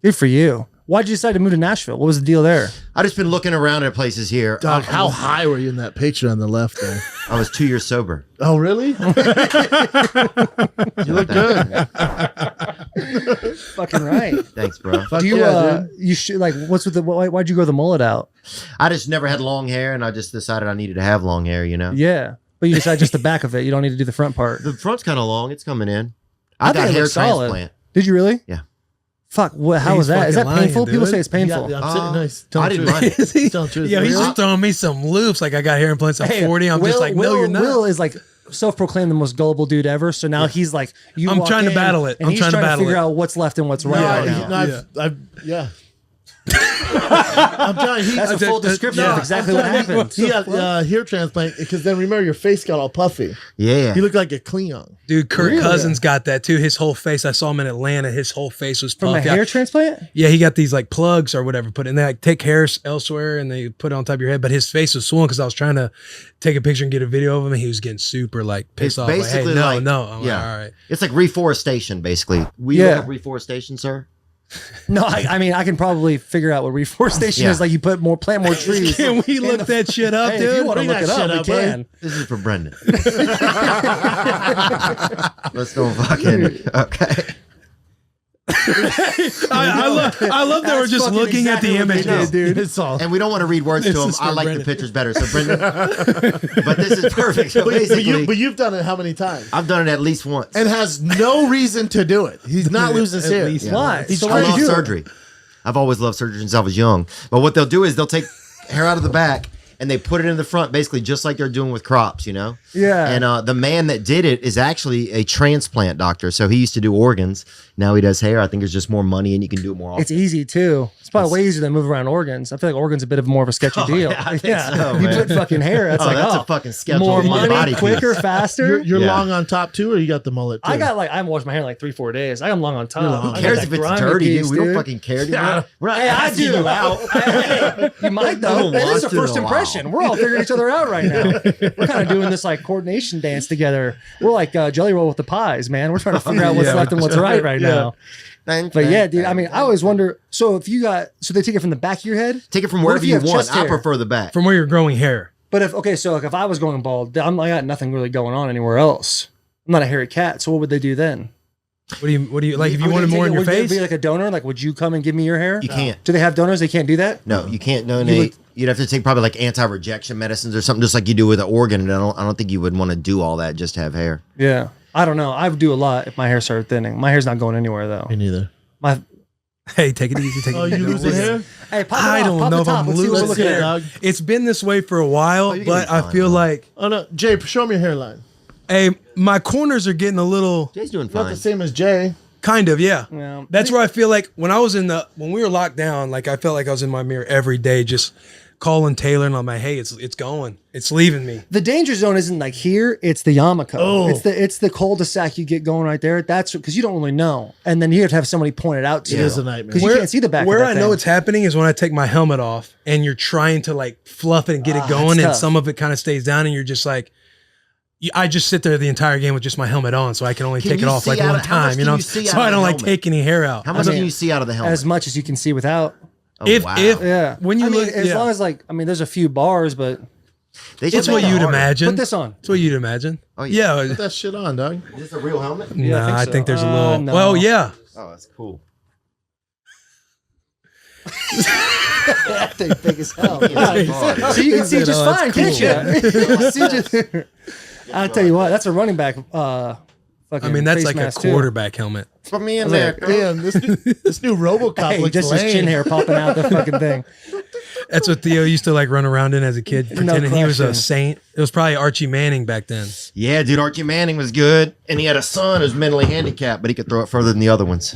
Good for you. Why'd you decide to move to Nashville? What was the deal there? I just been looking around at places here. Dog, how high were you in that picture on the left there? I was 2 years sober. Oh, really? You look good. Fucking right. Thanks, bro. Fuck Do you yeah, dude. you should like what's with the why'd you grow the mullet out? I just never had long hair, and I just decided I needed to have long hair, you know? Yeah. But you decide just the back of it. You don't need to do the front part. The front's kind of long. It's coming in. I I think got it hair looks solid. transplant. Did you really? Yeah. Fuck. What? How He's was that? Is that fucking painful? lying, People dude. say it's painful. Yeah, I'm sitting nice. Tell I the didn't truth. mind it. Tell the truth. Yeah, he's Really? just throwing me some loops. Like I got hair implants at Hey, 40. I'm just like, no, Will, you're not. Will is like self-proclaimed the most gullible dude ever. So now he's like, you. I'm walk trying to in battle it. and I'm he's trying to battle figure it. out what's left and what's right. No, right now. yeah. I'm telling you, That's a full description of exactly what happened. He got hair transplant because then remember your face got all puffy. Yeah. He looked like a Cleon. Dude, Kirk Cousins got that too. His whole face. I saw him in Atlanta. His whole face was From a puffed. hair transplant? Yeah, he got these like plugs or whatever put in. They like take hairs elsewhere and they put it on top of your head. But his face was swollen because I was trying to take a picture and get a video of him, and he was getting super like pissed It's off. Like, basically hey, like, no. I'm yeah. like, all right. It's like reforestation, basically. We Yeah. look up reforestation, sir. No, I mean I can probably figure out what reforestation Yeah. is. Like you plant more trees. Can we look that shit up, Hey, dude? if you want to Bring look it that up, shit we up, buddy. can. This is for Brendan. Let's go fucking. Okay. I love that we're That's just fucking looking exactly at the what they images. did, dude. It's all. And we don't want to read words This to him. is for I like Brendan. the pictures better. So, Brendan. But this is perfect. So, basically, But you've done it how many times? I've done it at least once. And has no reason to do it. He's not losing his hair. least Why? He's So I why do love you do it? surgery. I've always loved surgery since I was young. But what they'll do is they'll take hair out of the back and they put it in the front, basically just like they're doing with crops, you know? Yeah. And the man that did it is actually a transplant doctor. So he used to do organs. Now he does hair. I think there's just more money and you can do it more often. It's easy too. It's probably way easier than move around organs. I feel like organs a bit of more of a sketchy deal. yeah, I think so, you man. put fucking hair. That's Oh, like that's a oh, fucking skeletal more human money, body quicker, piece. faster. You're Yeah. long on top too, or you got the mullet too? I got like I haven't washed my hair in like 3-4 days. I am long on top. You're long. I Who got cares that if it's grimy dirty, piece, dude? We don't fucking care. Dude. Yeah. We're not Hey, I asking do. you out. Hey, you might though. haven't It is a watched it first in a while. impression. We're all figuring each other out right now. We're kind of doing this like coordination dance together. We're like Jelly Roll with the pies, man. We're trying to figure out what's Yeah. left and what's right now. But yeah, dude. I mean, I always wonder. So if you got, so they take it from the back of your head. Take it from What wherever if you you have want. chest I hair? prefer the back. From where you're growing hair. But if okay, so like if I was going bald, I got nothing really going on anywhere else. I'm not a hairy cat. So what would they do then? What do you like? If you Would wanted they more take in it- your would there face, be like a donor? Like, would you come and give me your hair? You can't. Do they have donors? They can't do that. No, you can't donate. You'd have to take probably like anti-rejection medicines or something, just like you do with an organ. And I don't think you would want to do all that just to have hair. Yeah, I don't know. I would do a lot if my hair started thinning. My hair's not going anywhere though. Me neither. My hey, take it easy. Take it Oh, easy. you losing hair? hey, pop it I off, don't pop know the if top. I'm Let's see what we're losing looking hair, at. dog. It's been this way for a while, you're gonna but be I fine, feel man. like Oh no, Jay, show me your hairline. hey, my corners are getting a little Jay's doing Not fine. the same as Jay. kind of, yeah. Yeah. That's where I feel like when we were locked down, like I felt like I was in my mirror every day, just calling Taylor and I'm like, hey, it's going, it's leaving me. The danger zone isn't like here; it's the yarmulke. Oh. It's the cul-de-sac you get going right there. That's because you don't really know, and then you have to have somebody point it out to It you. is a nightmare. because you can't see the back. Where of that I know thing. it's happening is when I take my helmet off and you're trying to like fluff it and get it it's going, and tough. some of it kind of stays down, and you're just like, I just sit there the entire game with just my helmet on, so I can only Can take it you off see like out one of- how much time, you can know, you see so out I of don't the like helmet? take any hair out. How much mean, can you see out of the helmet? as much as you can see without. Oh, if wow. Yeah, when you I mean, look, as yeah. long as like I mean, there's a few bars, but They should It's what make it you'd harder. imagine. put this on. It's what you'd imagine. Oh, yeah. yeah. Put that shit on, dog. Is this a real helmet? Yeah, Nah, I I think think so. there's a little. No. Well, yeah. Oh, that's cool. That thing big as hell. Yeah. So you can see said, just "Oh, fine, that's can't you? See just- I'll tell you what, that's a running back. Fucking I mean, that's face like a mask, too. quarterback helmet. Put me in like, there. Damn, this new RoboCop Hey, looks just lame. his chin hair popping out the fucking thing. That's what Theo used to like run around in as a kid, pretending he was a question. saint. It was probably Archie Manning back then. Yeah, dude, Archie Manning was good. And he had a son who's mentally handicapped, but he could throw it further than the other ones.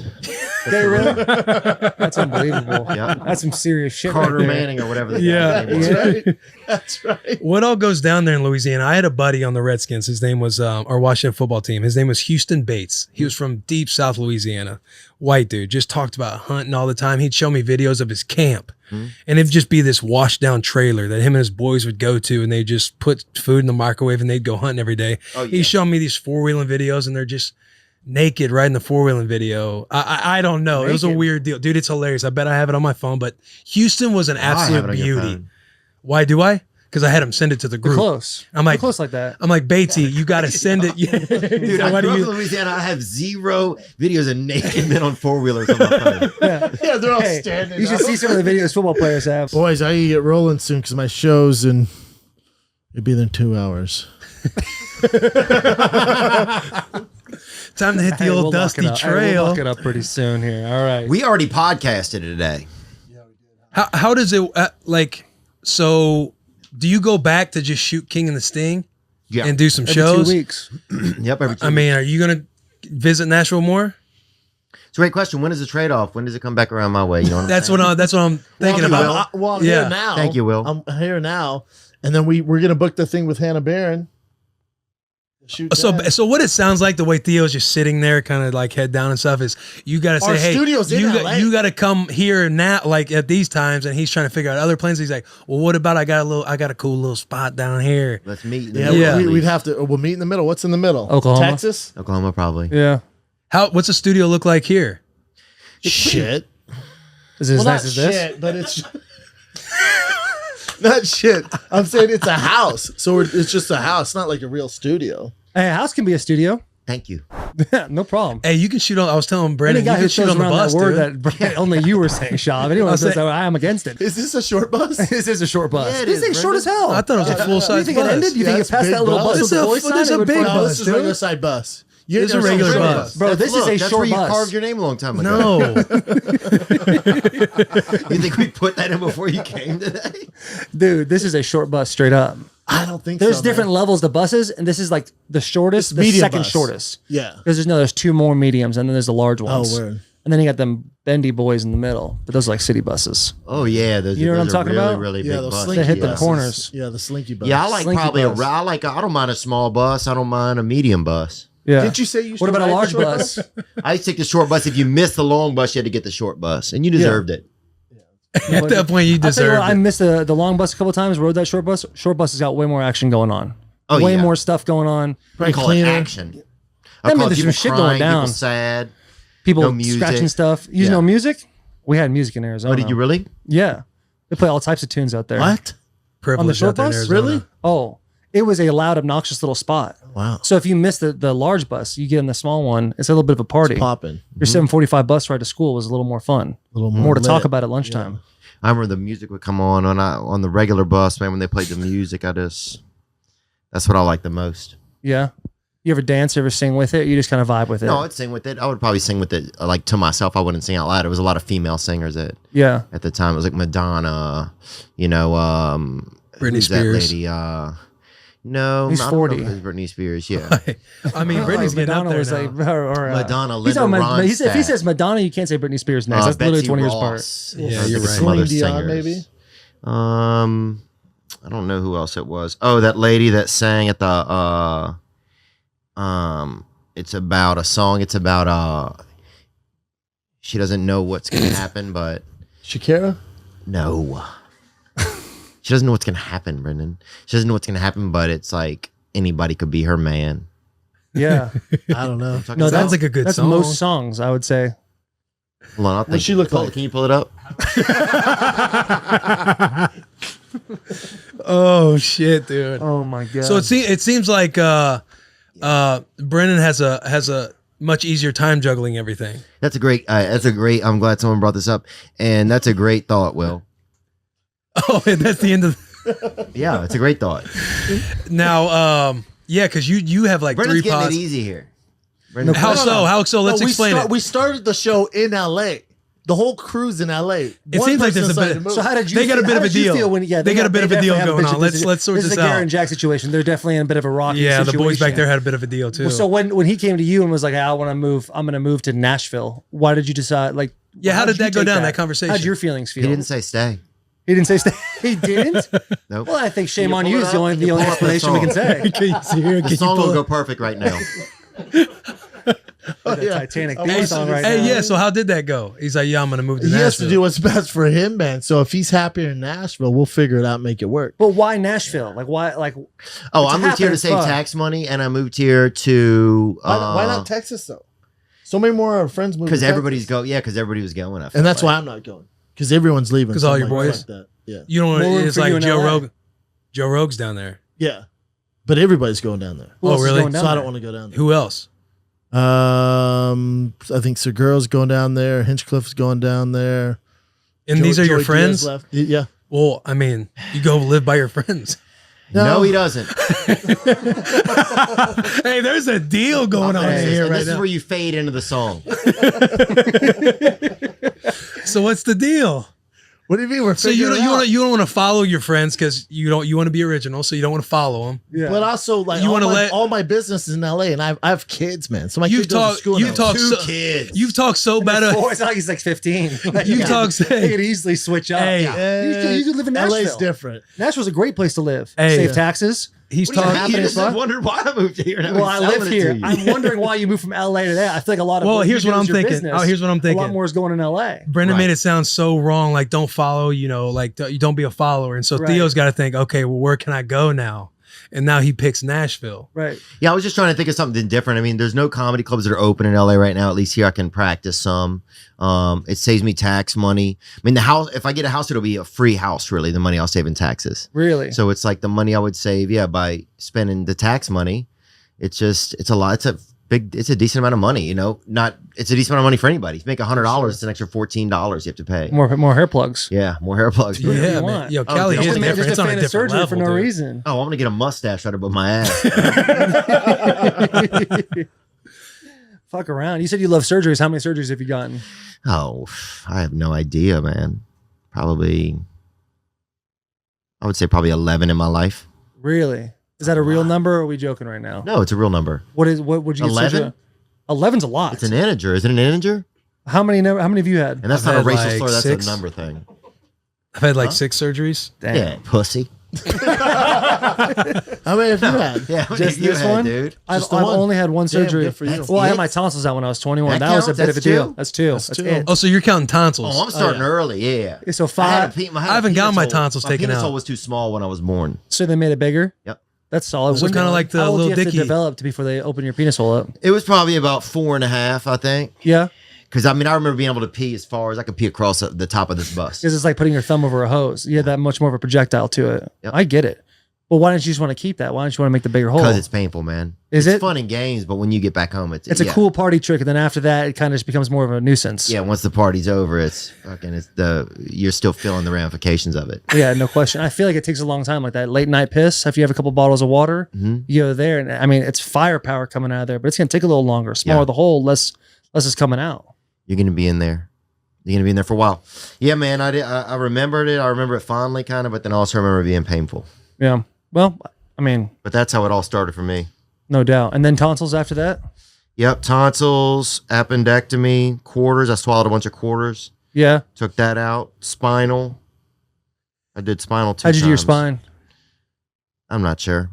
Okay, really? That's unbelievable. Yeah. That's some serious shit. Carter right there. Manning or whatever the Yeah. guy's name was. That's right. That's right. What all goes down there in Louisiana? I had a buddy on the Redskins. His name was our Washington football team. His name was Houston Bates. He was from deep South Louisiana. White dude, just talked about hunting all the time. He'd show me videos of his camp. And it'd just be this washed down trailer that him and his boys would go to, and they just put food in the microwave and they'd go hunting every day. Oh, yeah. He's showing me these 4-wheeling videos, and they're just naked riding the 4-wheeling video. I don't know. It was a Naked? weird deal. Dude, it's hilarious. I bet I have it on my phone, but Houston was an I have absolute it on your beauty. phone. Why do I? Because I had him send it to the You're group. close. I'm like- You're close like that. I'm like, Batesy, you got to send it. Dude, So I why grew do up in Louisiana. I have 0 videos of naked men on 4-wheelers on my phone. Yeah. Yeah, they're all Hey, standing you should up. see some of the videos football players have. Boys, I gotta get rolling soon because my show's in. It'll be there in 2 hours. Time to hit the Hey, old we'll lock it dusty up. Hey, trail. we'll lock it up pretty soon here. All right. We already podcasted today. How does it like? So, do you go back to just shoot King and the Sting Yeah. and do some Every shows? 2 weeks. Yep. Every I mean, are you gonna visit Nashville more? it's a great question. When is the trade off? When does it come back around my way? You know what I'm That's saying? what I'm thinking Well, about. I'm Yeah. here now. Thank you, Will. I'm here now, and then we're gonna book the thing with Hannah Barron. Shoot So, that. so what it sounds like, the way Theo's just sitting there, kind of like head down and stuff, is you got to say, Our hey, studio's in LA. you got to come here now, like at these times, and he's trying to figure out other plans. He's like, well, what about I got a cool little spot down here. Let's meet. in the yeah, middle, at we'd least. have to. We'll meet in the middle. What's in the middle? Oklahoma. Texas. Oklahoma, probably. Yeah. What's a studio look like here? Shit. Is it as Well, nice not as this? shit, but it's not shit. I'm saying it's a house, so it's just a house, not like a real studio. Hey, a house can be a studio. Thank you. No problem. Hey, you can shoot on. I was telling Any Brendan, you guy who can shoot throws on the around bus, that word dude. that only you were saying, Schaub. Anyone I'll who says say- that, I am against it. Is this a short bus? This is a short bus. Yeah, it this is, thing's short as Brendan. hell. I thought it was a full You size think bus. it ended? You Yeah, think it it's passed big that little bus. bus with the This voice is on a- it? this is a It would big fucking- No, bus, this is a dude. regular side bus. It's a regular bus. Bro, this is a That's short where you bus. carved your name a long time ago. No, You think we put that in before you came today? Dude, this is a short bus straight up. I don't think There's so, different man. levels to buses, and this is like the shortest, It's the medium second bus. shortest. Yeah. Because there's 2 more mediums, and then there's the large ones. word. And then you got them bendy boys in the middle, but those are like city buses. Oh yeah, those, You know what those I'm are talking really, about? Really Yeah, big those buses. slinky They hit the buses. corners. Yeah, the slinky bus. Yeah, I like Slinky probably bus. I don't mind a small bus. I don't mind a medium bus. Yeah. Didn't you say you? What about a large bus? I take the short bus. If you miss the long bus, you had to get the short bus, and you deserved it. at that point you I'll tell you deserve what, I it. missed the long bus a couple times, rode that short bus. Short bus has got way more action going on. Oh, way yeah. more stuff going on. I call cleaner. it action. I mean, call it there's people some shit crying, going down. people sad. People No music. scratching stuff. You Yeah. know music? We had music in Arizona. Oh, did you really? Yeah. They play all types of tunes out there. What? Privilege short out there in bus? Arizona. Really? Oh, it was a loud, obnoxious little spot. Wow. So if you miss the large bus, you get in the small one. It's a little bit of a party. Popping. Your 7:45 bus ride to school was a little more fun. A little More to lit. talk about at lunchtime. I remember the music would come on the regular bus, man. When they played the music, that's what I like the most. Yeah. You ever dance, ever sing with it? You just kind of vibe with it. No, I'd sing with it. I would probably sing with it like to myself. I wouldn't sing out loud. It was a lot of female singers Yeah. at the time. It was like Madonna, you know, Britney who's that Spears. lady? No, He's I don't know 40. if it was Britney Spears. Yeah, I mean, Britney's getting up Madonna there was now. like, Madonna, he's Linda talking about- if he Ronstadt. says Madonna, you can't say Britney Spears next. That's literally Betsy 20 years apart. Ross. Yeah, I was you're thinking right. Some other Celine Dion, singers. maybe? I don't know who else it was. Oh, that lady that sang at the it's about a song. It's about she doesn't know what's gonna happen, but Shakira? no. She doesn't know what's gonna happen, Brendan. She doesn't know what's gonna happen, but it's like anybody could be her man. Yeah. I don't know. No, Sounds like a good that's song. most songs, I would say. Hold on, I'll think. she look like? Can you pull it up? Oh shit, dude. Oh my god. So it seems like Brennan has a much easier time juggling everything. That's a great. I'm glad someone brought this up, and that's a great thought, Will. Oh, and that's the end of Yeah, it's a great thought. now. Yeah, because you have like Brendan's 3 getting pods. it easy here. Brendan, How so? How so? Let's explain it. We started the show in LA. The whole crew's in LA. It seems like there's a bit. So how did you? They got a bit how of a did you deal. feel when, yeah, They got a bit of a deal definitely have going on. this is- Let's sort this this is a Garrett out. and Jack situation. They're definitely in a bit of a rocky Yeah, the situation. boys back there had a bit of a deal too. So when he came to you and was like, hey, I want to move. I'm going to move to Nashville. Why did you decide? Like, Yeah, how did you that go take down, that conversation? How'd your feelings feel? he didn't say stay. He didn't say stay. He didn't. Nope. Well, I think shame You on pull you it is up, the only you pull up the explanation we can song. say. Can you see here? The Can song you pull will it? go perfect right now. The Titanic Oh, theme hey, song right Hey, now. yeah. So how did that go? He's like, yeah, I'm gonna move to He has to Nashville. do what's best for him, man. So if he's happier in Nashville, we'll figure it out and make it work. But why Nashville? Like why? Like Oh, It's I moved here to happening save fun. tax money, and I moved here to. Why not Texas, though? So many more of our friends moved. Because everybody's because everybody was going. And that's why I'm not going. Because everyone's leaving. Because all your boys. Fuck that. Yeah. You don't want More room it's for you like in Joe LA. Rogan. Joe Rogan's down there. Yeah. But everybody's going down there. Who Oh, else is really? going down So I there? don't want to go down there. Who else? I think Segura's going down there. Hinchcliffe's going down there. And these are your Joey friends? Diaz left. Yeah. Well, I mean, you go live by your friends. No, he doesn't. Hey, there's a deal going on And here right this is now. where you fade into the song. So what's the deal? What do you mean? We're So you don't want to follow your friends because you want to be original, so you don't want to follow them. Yeah. But also, like, You all wanna my, let- all my business is in LA, and I have kids, man. So my You've kids go to talked. school. in You've LA. talked. So, kids. you've talked so bad. Boy, it's not like he's like 15. Like, You've yeah. talked. He could easily switch up. Hey, You could live in Nashville. LA's different. Nashville's a great place to live. Hey. Save taxes. He's What do you talking. have? You happening, just son? wondered why I moved here. Well, I live here. I'm wondering why you moved from LA to there. I feel like a lot of Well, what you here's do what is I'm your thinking. business. Oh, here's what I'm A thinking. lot more is going in LA. Brendan Right. made it sound so wrong. Like, don't follow. Like, you don't be a follower. And so Right. Theo's got to think, okay, well, where can I go now? And now he picks Nashville. Right. Yeah, I was just trying to think of something different. I mean, there's no comedy clubs that are open in LA right now. At least here I can practice some. It saves me tax money. I mean, the house, if I get a house, it'll be a free house, really, the money I'll save in taxes. Really. So it's like the money I would save, by spending the tax money. It's a lot. It's a decent amount of money, it's a decent amount of money for anybody. If you make $100, it's an extra $14 you have to pay. more hair plugs. Yeah, more hair plugs. What do you Yeah, man. want? Yo, Cali just is a man- different. It's on a fan of different surgery level, for no dude. reason. Oh, I'm gonna get a mustache right above my ass. Fuck around. You said you love surgeries. How many surgeries have you gotten? Oh, I have no idea, man. I would say probably 11 in my life. Really? Is that a real number or are we joking right now? No, it's a real number. What would you get 11? surgery? 11's a lot. It's an integer. Is it an integer? How many have you had? And that's I've not a had racial like slur. That's 6. a number thing. I've had like 6 surgeries. Damn. Yeah, pussy. How many have you had? Yeah, Just you this had, one? dude. I've Just the I've one. only had one Damn, surgery. good for you. That's Well, I had it? my tonsils out when I was 21. That That was a counts? bit of a That's deal. two? That's two. That's That's two. it. Oh, so you're counting tonsils. Oh, I'm starting early. Yeah. So I 5. haven't gotten my penis hole- tonsils taken penis out. hole was too small when I was born. So they made it bigger? Yep. That's solid. So When- kinda like the how old do Lil you have Dicky. to develop before they open your penis hole up? It was probably about 4.5, I think. Yeah. Because I remember being able to pee as far as I could pee across the top of this bus. Because it's like putting your thumb over a hose. You had that much more of a projectile to it. Yep. I get it. Well, why don't you just want to keep that? Why don't you want to make the bigger hole? Because it's painful, man. Is it's it? fun and games, but when you get back home, It's a cool party trick, and then after that, it kind of just becomes more of a nuisance. Yeah, once the party's over, you're still feeling the ramifications of it. Yeah, no question. I feel like it takes a long time, like that late night piss. After you have a couple bottles of water, Mhm. you go there, and I mean, it's firepower coming out of there, but it's gonna take a little longer. Smaller Yeah. the hole, less is coming out. You're gonna be in there. You're gonna be in there for a while. Yeah, man. I remembered it. I remember it fondly, kind of, but then I also remember it being painful. Yeah. Well, I mean, But that's how it all started for me. no doubt. And then tonsils after that. Yep, tonsils, appendectomy, quarters. I swallowed a bunch of quarters. Yeah. Took that out. Spinal. I did spinal 2 How'd you do your times. spine? I'm not sure.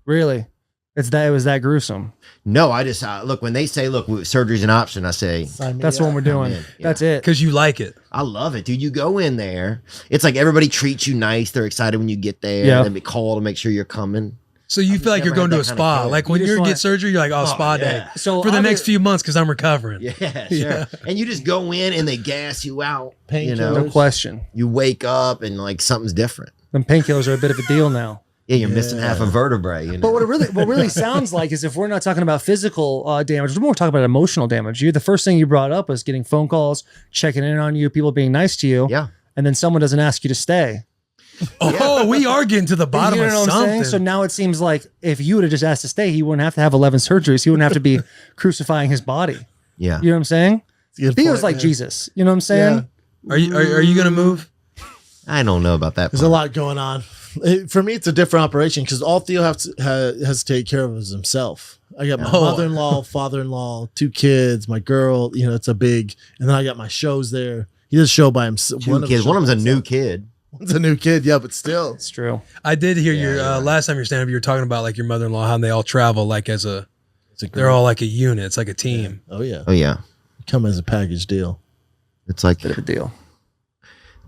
Really? It was that gruesome. No, I just look when they say surgery's an option. I say That's what we're doing. in, yeah. That's it. Because you like it. I love it, dude. You go in there, it's like everybody treats you nice. They're excited when you get there. Yeah. They call to make sure you're coming. So you feel like you're never going to a had that kind of spa. care. Like when You you just get want- surgery, you're like, oh, spa yeah. day. So For the other- next few months, because I'm recovering. Yeah, sure. Yeah. And you just go in and they gas you out. Painkillers. No question. You wake up and like something's different. Them painkillers are a bit of a deal now. Yeah, you're missing half a vertebrae. You know? But what really sounds like is if we're not talking about physical damage, we're more talking about emotional damage. The first thing you brought up was getting phone calls, checking in on you, people being nice to you, Yeah. and then someone doesn't ask you to stay. Oh, we are getting to the bottom You know of what I'm something. saying? So now it seems like if you would have just asked to stay, he wouldn't have to have 11 surgeries. He wouldn't have to be crucifying his body. Yeah. You know what I'm saying? Theo's Theo's like Jesus. You know what I'm saying? Yeah. Are you going to move? I don't know about that. There's a lot going on. For me, it's a different operation because all Theo has to take care of is himself. I got my Oh. mother-in-law, father-in-law, 2 kids, my girl. It's a big, and then I got my shows there. He does a show by himself. 2 kids. One of them's a new kid. One's a new kid, yeah, but still. It's true. I did hear your yeah. last time you were standing up, you were talking about like your mother-in-law, how they all travel like It's a they're all like a unit. It's like a team. Oh yeah, Oh yeah. come as a package deal. It's like Bit of a deal.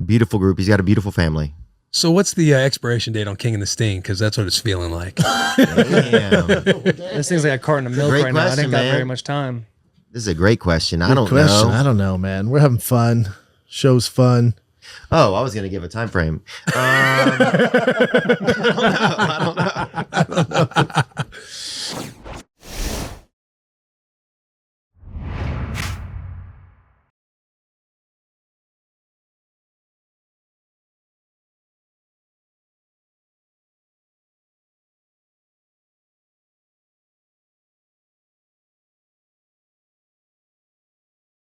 beautiful group. He's got a beautiful family. So what's the expiration date on King and the Sting? Because that's what it's feeling like. Damn. This thing's like a carton of milk great right now. I question, ain't got man. very much time. This is a great question. I Good don't question. know. I don't know, man. We're having fun. Show's fun. Oh, I was going to give a time frame. I don't know.